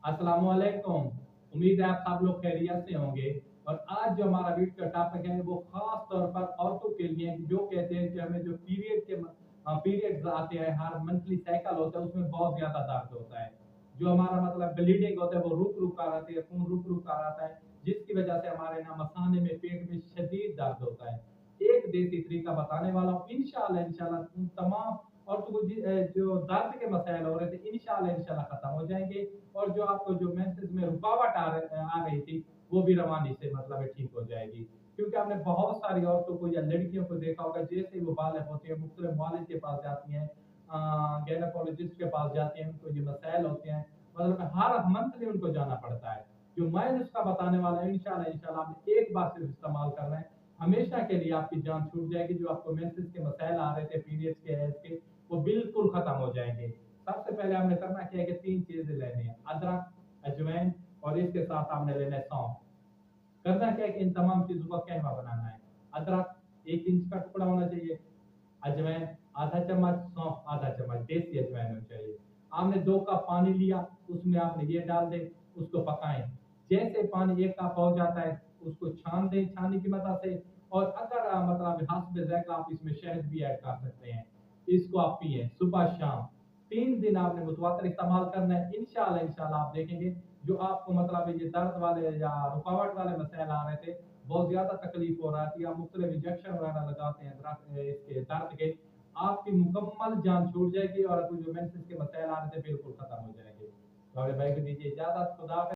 अस्सलामुअलैकुम। उम्मीद है आप सब लोग खैरियत से होंगे। और आज जो हमारा वीडियो का टॉपिक है वो खास तौर पर औरतों के लिए, जो कहते हैं कि हमें जो पीरियड्स आते हैं, हर मंथली साइकिल होता है, उसमें बहुत ज्यादा दर्द होता है। जो हमारा मतलब ब्लीडिंग होता है वो रुक रुक कर आती है, खून रुक रुक कर आता है, जिसकी वजह से हमारे ना मसाने में, पेट में शदीद दर्द होता है। एक देसी तरीका बताने वाला हूँ, इंशाल्लाह इंशाल्लाह उन तमाम औरतों को जो दर्द के मसाइल हो रहे थे, इंशाल्लाह इंशाल्लाह खत्म हो जाएंगे। और जो आपको जो मेंसेस में रुकावट आ रही थी, वो भी रवानी से मतलब है ठीक हो जाएगी। क्योंकि हमने बहुत सारी औरतों को या लड़कियों को देखा होगा, जैसे ही वो बालिग होती है मुख्तलिफ मालिज के पास जाती हैं, गायनेकोलॉजिस्ट के पास जाती हैं, उनको ये मसाइल होते हैं, मतलब हर मंथली उनको जाना पड़ता है। जो मैं नुस्खा बताने वाला है, इंशाल्लाह इंशाल्लाह आपने एक बार सिर्फ इस्तेमाल करना है, हमेशा के लिए आपकी जान छूट जाएगी। जो आपको मेंसेस के मसाइल आ रहे थे, पीरियड्स के, हैज के, वो बिल्कुल खत्म हो जाएंगे। सबसे पहले हमने करना क्या है कि 3 चीजें लेनी है, अदरक, अजवाइन, और इसके साथ हमने लेना है सौंफ। करना क्या है कि इन तमाम चीजों का कहवा बनाना है। अदरक 1 इंच का टुकड़ा होना चाहिए, अजवाइन आधा चम्मच, सौंफ आधा चम्मच, देसी अजवाइन होनी चाहिए। आपने 2 कप पानी लिया, उसमें आपने ये डाल दें, उसको पकाएं। जैसे पानी 1 कप हो जाता है, उसको छान दें छाननी की मदद से। और अगर मतलब हस्ब ज़ायक़ा आप इसमें शहद भी ऐड कर सकते हैं। इसको आप पिए सुबह शाम, 3 दिन आपने मुतवातिर इस्तेमाल करना है। इंशाल्लाह इंशाल्लाह आप देखेंगे, जो आपको मतलब ये दर्द वाले या रुकावट वाले मसाइल आ रहे थे, बहुत ज्यादा तकलीफ हो रहा थी, आप मुख्तलिफ इंजेक्शन वगैरह लगाते हैं इसके दर्द के, आपकी मुकम्मल जान छूट जाएगी और आपको जो मेंसेस के मसाइल आ रहे थे बिल्कुल खत्म हो जाएंगे। तो भाई को दीजिए इजाजत, खुदा हाफिज़।